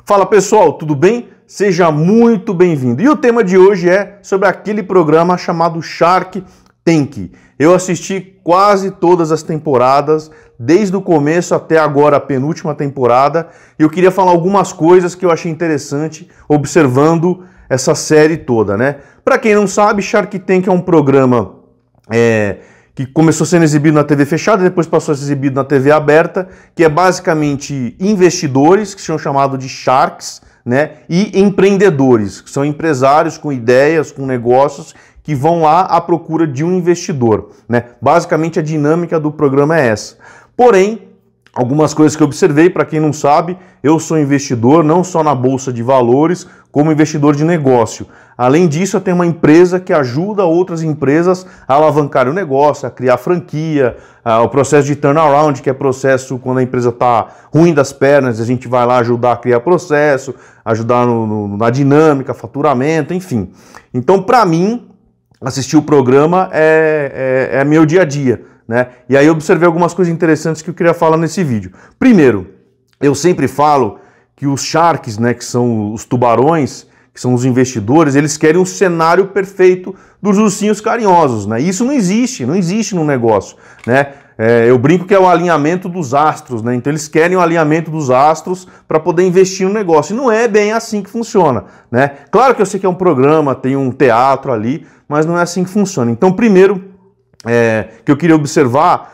Fala pessoal, tudo bem? Seja muito bem-vindo. E o tema de hoje é sobre aquele programa chamado Shark Tank. Eu assisti quase todas as temporadas, desde o começo até agora a penúltima temporada, e eu queria falar algumas coisas que eu achei interessante observando essa série toda, né? Para quem não sabe, Shark Tank é um programa que começou sendo exibido na TV fechada, depois passou a ser exibido na TV aberta, que é basicamente investidores, que são chamados de sharks, né, e empreendedores, que são empresários com ideias, com negócios, que vão lá à procura de um investidor, né? Basicamente a dinâmica do programa é essa. Porém, algumas coisas que eu observei, para quem não sabe, eu sou investidor não só na Bolsa de Valores, como investidor de negócio. Além disso, eu tenho uma empresa que ajuda outras empresas a alavancar o negócio, a criar franquia, o processo de turnaround, que é processo quando a empresa está ruim das pernas, a gente vai lá ajudar a criar processo, ajudar na dinâmica, faturamento, enfim. Então, para mim, assistir o programa é meu dia a dia, né? E aí eu observei algumas coisas interessantes que eu queria falar nesse vídeo. Primeiro, eu sempre falo que os sharks, né, que são os tubarões, que são os investidores, eles querem um cenário perfeito dos ursinhos carinhosos, né? Isso não existe no negócio, né? Eu brinco que é o alinhamento dos astros, né? Então eles querem o alinhamento dos astros para poder investir no negócio. E não é bem assim que funciona, né? Claro que eu sei que é um programa, tem um teatro ali, mas não é assim que funciona. Então, primeiro, que eu queria observar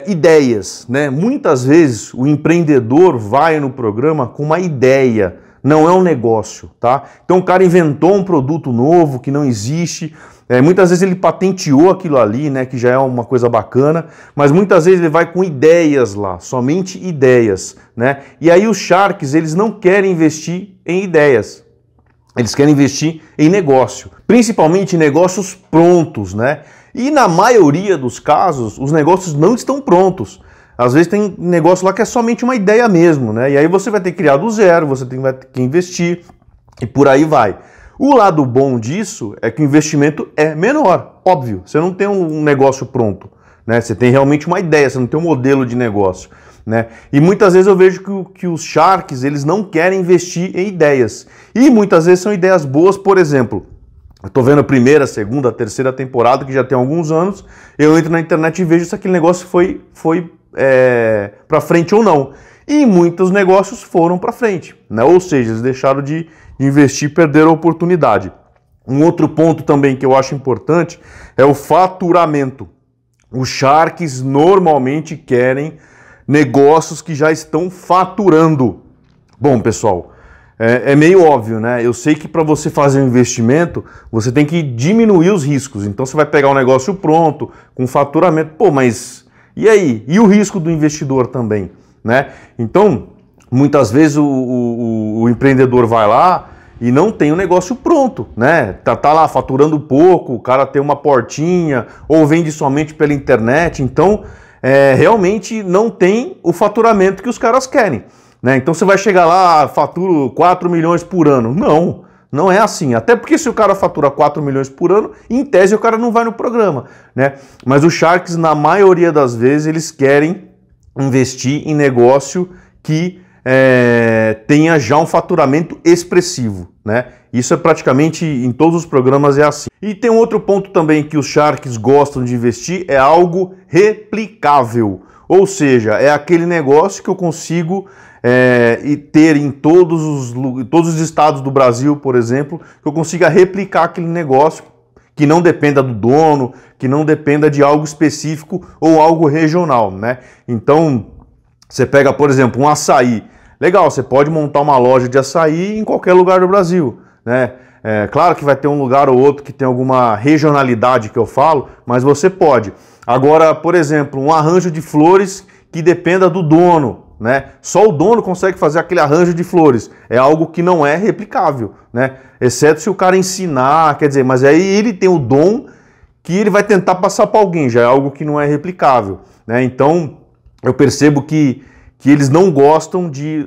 ideias, né? Muitas vezes o empreendedor vai no programa com uma ideia, não é um negócio, tá? Então o cara inventou um produto novo que não existe, muitas vezes ele patenteou aquilo ali, né, que já é uma coisa bacana, mas muitas vezes ele vai com ideias lá, somente ideias, né? E aí os sharks, eles não querem investir em ideias, eles querem investir em negócio, principalmente em negócios prontos, né? E na maioria dos casos, os negócios não estão prontos. Às vezes tem negócio lá que é somente uma ideia mesmo, né? E aí você vai ter que criar do zero, vai ter que investir e por aí vai. O lado bom disso é que o investimento é menor, óbvio. Você não tem um negócio pronto, né? Você tem realmente uma ideia, você não tem um modelo de negócio, né? E muitas vezes eu vejo que os sharks, eles não querem investir em ideias. E muitas vezes são ideias boas, por exemplo, eu estou vendo a primeira, segunda, terceira temporada, que já tem alguns anos, eu entro na internet e vejo se aquele negócio foi para frente ou não. E muitos negócios foram para frente, né? Ou seja, eles deixaram de investir e perderam a oportunidade. Um outro ponto também que eu acho importante é o faturamento. Os sharks normalmente querem negócios que já estão faturando. Bom, pessoal, é meio óbvio, né? Eu sei que para você fazer um investimento, você tem que diminuir os riscos. Então você vai pegar um negócio pronto, com faturamento. Pô, mas e aí? E o risco do investidor também, né? Então, muitas vezes o empreendedor vai lá e não tem o negócio pronto, né? Tá lá faturando pouco, o cara tem uma portinha, ou vende somente pela internet. Então, realmente não tem o faturamento que os caras querem, né? Então você vai chegar lá, faturo 4 milhões por ano. Não é assim. Até porque se o cara fatura 4 milhões por ano, em tese o cara não vai no programa, né? Mas os sharks, na maioria das vezes, eles querem investir em negócio que tenha já um faturamento expressivo, né? Isso é praticamente em todos os programas é assim. E tem um outro ponto também que os sharks gostam de investir, é algo replicável. Ou seja, é aquele negócio que eu consigo e ter em todos os estados do Brasil, por exemplo, que eu consiga replicar aquele negócio, que não dependa do dono, que não dependa de algo específico ou algo regional, né? Então, você pega, por exemplo, um açaí. Legal, você pode montar uma loja de açaí em qualquer lugar do Brasil, né? Claro que vai ter um lugar ou outro que tem alguma regionalidade que eu falo, mas você pode. Agora, por exemplo, um arranjo de flores que dependa do dono, né? Só o dono consegue fazer aquele arranjo de flores. É algo que não é replicável, né? Exceto se o cara ensinar, quer dizer, mas aí ele tem o dom que ele vai tentar passar para alguém, já é algo que não é replicável, né? Então, eu percebo que eles não gostam de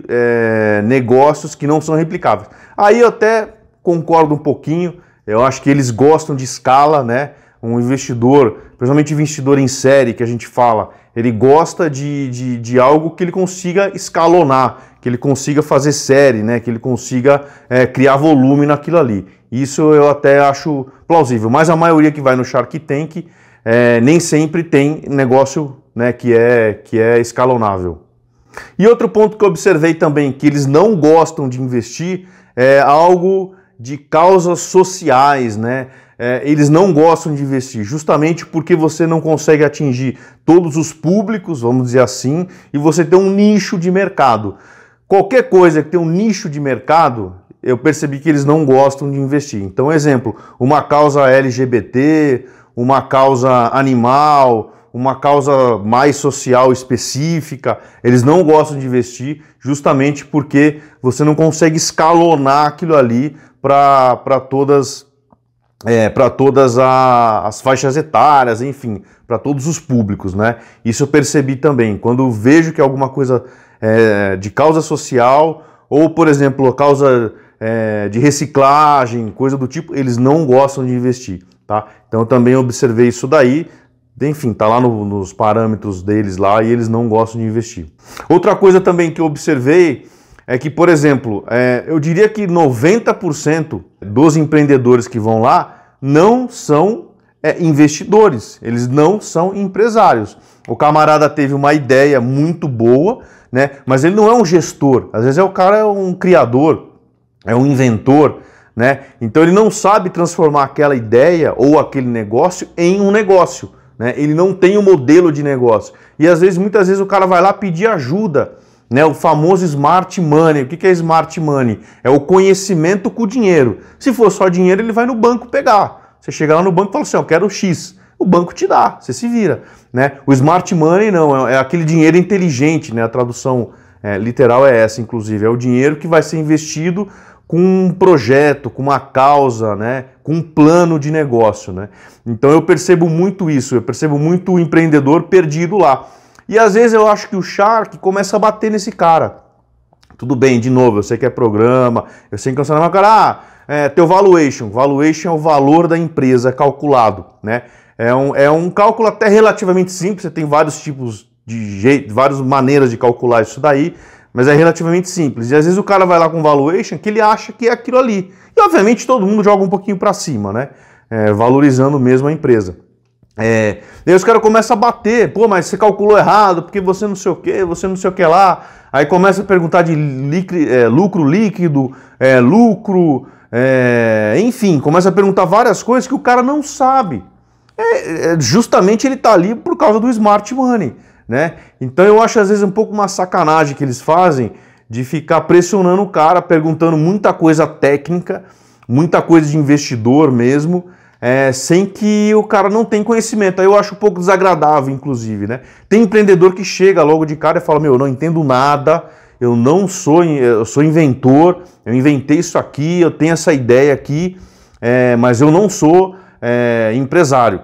negócios que não são replicáveis. Aí eu até concordo um pouquinho, eu acho que eles gostam de escala, né? Um investidor, principalmente investidor em série, que a gente fala, ele gosta de algo que ele consiga escalonar, que ele consiga fazer série, né? Que ele consiga criar volume naquilo ali. Isso eu até acho plausível, mas a maioria que vai no Shark Tank nem sempre tem negócio, né, que é escalonável. E outro ponto que eu observei também, que eles não gostam de investir, é algo de causas sociais, né? Eles não gostam de investir, justamente porque você não consegue atingir todos os públicos, vamos dizer assim, e você tem um nicho de mercado. Qualquer coisa que tem um nicho de mercado, eu percebi que eles não gostam de investir. Então, exemplo, uma causa LGBT, uma causa animal, uma causa mais social específica, eles não gostam de investir justamente porque você não consegue escalonar aquilo ali para todas as faixas etárias, enfim, para todos os públicos, né? Isso eu percebi também. Quando vejo que é alguma coisa de causa social, ou, por exemplo, a causa de reciclagem, coisa do tipo, eles não gostam de investir, tá? Então eu também observei isso daí. Enfim, tá lá nos parâmetros deles lá e eles não gostam de investir. Outra coisa também que eu observei é que, por exemplo, eu diria que 90% dos empreendedores que vão lá não são investidores, eles não são empresários. O camarada teve uma ideia muito boa, né? Mas ele não é um gestor, às vezes o cara é um criador, é um inventor, né? Então ele não sabe transformar aquela ideia ou aquele negócio em um negócio, né? Ele não tem um modelo de negócio. E às vezes, muitas vezes o cara vai lá pedir ajuda, né? O famoso smart money. O que é smart money? É o conhecimento com o dinheiro. Se for só dinheiro, ele vai no banco pegar. Você chega lá no banco e fala assim, eu quero X. O banco te dá, você se vira, né? O smart money não, é aquele dinheiro inteligente, né? A tradução literal é essa, inclusive. É o dinheiro que vai ser investido com um projeto, com uma causa, né? Com um plano de negócio, né? Então eu percebo muito isso, eu percebo muito o empreendedor perdido lá. E às vezes eu acho que o Shark começa a bater nesse cara. Tudo bem, de novo, eu sei que é programa, eu sei que é um cara, teu valuation. Valuation é o valor da empresa calculado, né? É um cálculo até relativamente simples, você tem vários tipos de jeito, várias maneiras de calcular isso daí, mas é relativamente simples. E às vezes o cara vai lá com valuation que ele acha que é aquilo ali. E obviamente todo mundo joga um pouquinho para cima, né? Valorizando mesmo a empresa. E aí os caras começam a bater, pô, mas você calculou errado, porque você não sei o que, você não sei o que lá. Aí começa a perguntar de lucro líquido, lucro, enfim, começa a perguntar várias coisas que o cara não sabe. Justamente ele tá ali por causa do smart money, né? Então eu acho às vezes um pouco uma sacanagem que eles fazem de ficar pressionando o cara, perguntando muita coisa técnica, muita coisa de investidor mesmo, sem que o cara não tenha conhecimento. Aí eu acho um pouco desagradável, inclusive, né? Tem empreendedor que chega logo de cara e fala, meu, eu não entendo nada, eu sou inventor, eu inventei isso aqui, eu tenho essa ideia aqui, mas eu não sou empresário.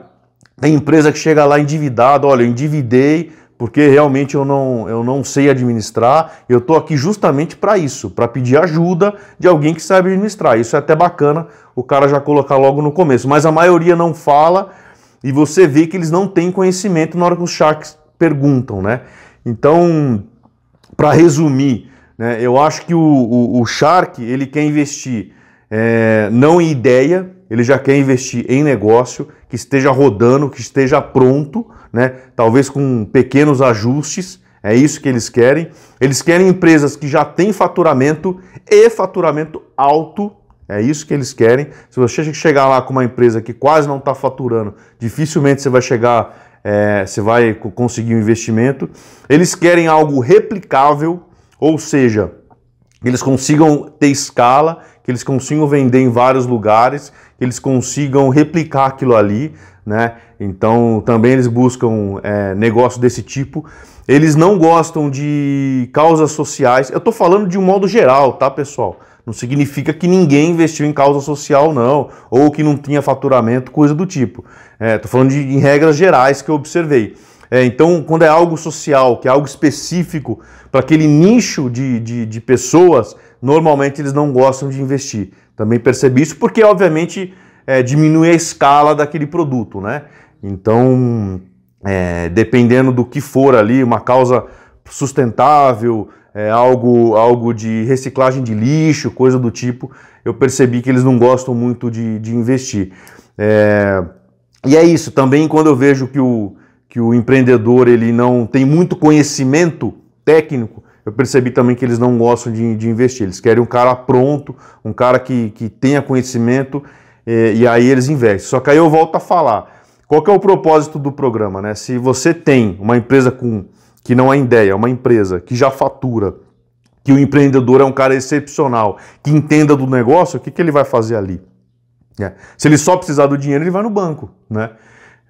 Tem empresa que chega lá endividado, olha, eu endividei porque realmente eu não sei administrar, eu estou aqui justamente para isso, para pedir ajuda de alguém que sabe administrar. Isso é até bacana o cara já colocar logo no começo, mas a maioria não fala e você vê que eles não têm conhecimento na hora que os Sharks perguntam, né? Então, para resumir, né, eu acho que o Shark, ele quer investir não em ideia, ele já quer investir em negócio, que esteja rodando, que esteja pronto, né? Talvez com pequenos ajustes, é isso que eles querem. Eles querem empresas que já têm faturamento e faturamento alto, é isso que eles querem. Se você chegar lá com uma empresa que quase não está faturando, dificilmente você vai conseguir um investimento. Eles querem algo replicável, ou seja, que eles consigam ter escala, que eles consigam vender em vários lugares, que eles consigam replicar aquilo ali, né? Então também eles buscam negócio desse tipo. Eles não gostam de causas sociais. Eu estou falando de um modo geral, tá, pessoal? Não significa que ninguém investiu em causa social, não, ou que não tinha faturamento, coisa do tipo. Estou falando em regras gerais que eu observei. Então, quando é algo social, que é algo específico para aquele nicho de pessoas, normalmente eles não gostam de investir. Também percebi isso porque, obviamente, diminui a escala daquele produto, né? Então, dependendo do que for ali, uma causa sustentável, algo de reciclagem de lixo, coisa do tipo, eu percebi que eles não gostam muito de investir. E é isso, também quando eu vejo que o empreendedor ele não tem muito conhecimento técnico, eu percebi também que eles não gostam de investir. Eles querem um cara pronto, um cara que tenha conhecimento, e aí eles investem. Só que aí eu volto a falar, qual que é o propósito do programa, né? Se você tem uma empresa que não é ideia, é uma empresa que já fatura, que o empreendedor é um cara excepcional, que entenda do negócio, o que ele vai fazer ali? Se ele só precisar do dinheiro, ele vai no banco, né?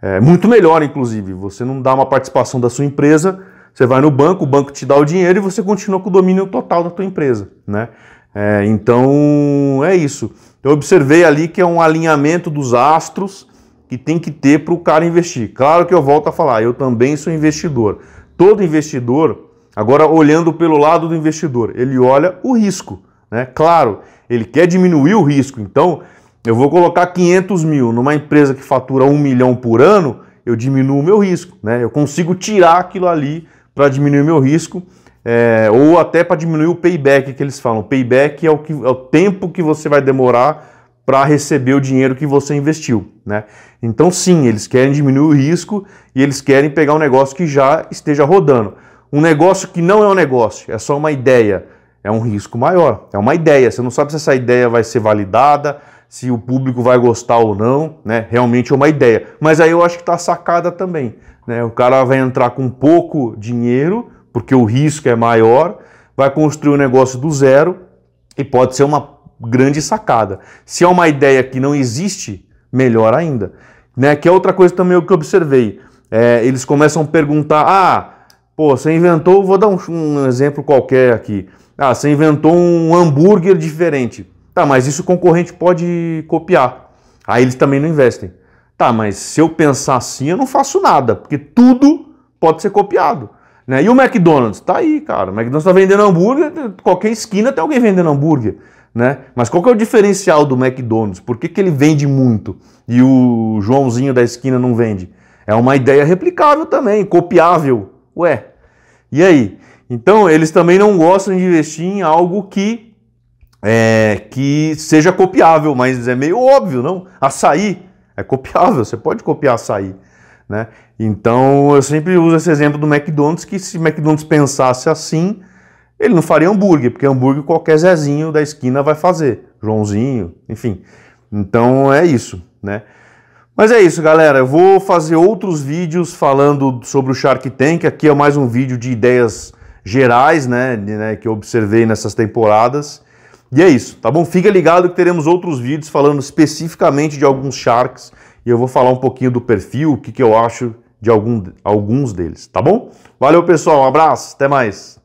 É muito melhor, inclusive, você não dá uma participação da sua empresa, você vai no banco, o banco te dá o dinheiro e você continua com o domínio total da tua empresa, né? Então, é isso. Eu observei ali que é um alinhamento dos astros que tem que ter para o cara investir. Claro que eu volto a falar, eu também sou investidor. Todo investidor, agora olhando pelo lado do investidor, ele olha o risco, né? Claro, ele quer diminuir o risco, então eu vou colocar 500 mil numa empresa que fatura 1 milhão por ano, eu diminuo o meu risco, né? Eu consigo tirar aquilo ali para diminuir o meu risco, ou até para diminuir o payback que eles falam. Payback é o tempo que você vai demorar para receber o dinheiro que você investiu, né? Então sim, eles querem diminuir o risco e eles querem pegar um negócio que já esteja rodando. Um negócio que não é um negócio, é só uma ideia, é um risco maior. É uma ideia, você não sabe se essa ideia vai ser validada, se o público vai gostar ou não, né? Realmente é uma ideia. Mas aí eu acho que está a sacada também, né? O cara vai entrar com pouco dinheiro, porque o risco é maior, vai construir um negócio do zero e pode ser uma grande sacada. Se é uma ideia que não existe, melhor ainda, né? Que é outra coisa também que eu observei. Eles começam a perguntar, pô, você inventou, vou dar um exemplo qualquer aqui. Você inventou um hambúrguer diferente. Tá, mas isso o concorrente pode copiar. Aí eles também não investem. Tá, mas se eu pensar assim, eu não faço nada, porque tudo pode ser copiado, né? E o McDonald's? Tá aí, cara. O McDonald's tá vendendo hambúrguer, qualquer esquina tem alguém vendendo hambúrguer, né? Mas qual que é o diferencial do McDonald's? Por que ele vende muito e o Joãozinho da esquina não vende? É uma ideia replicável também, copiável. Ué, e aí? Então, eles também não gostam de investir em algo que seja copiável, mas é meio óbvio, não? Açaí é copiável, você pode copiar açaí, né? Então, eu sempre uso esse exemplo do McDonald's, que se o McDonald's pensasse assim, ele não faria hambúrguer, porque hambúrguer qualquer Zezinho da esquina vai fazer, Joãozinho, enfim. Então, é isso, né? Mas é isso, galera. Eu vou fazer outros vídeos falando sobre o Shark Tank. Aqui é mais um vídeo de ideias gerais, né, que eu observei nessas temporadas. E é isso, tá bom? Fica ligado que teremos outros vídeos falando especificamente de alguns Sharks. E eu vou falar um pouquinho do perfil, o que eu acho de alguns deles, tá bom? Valeu, pessoal. Um abraço. Até mais.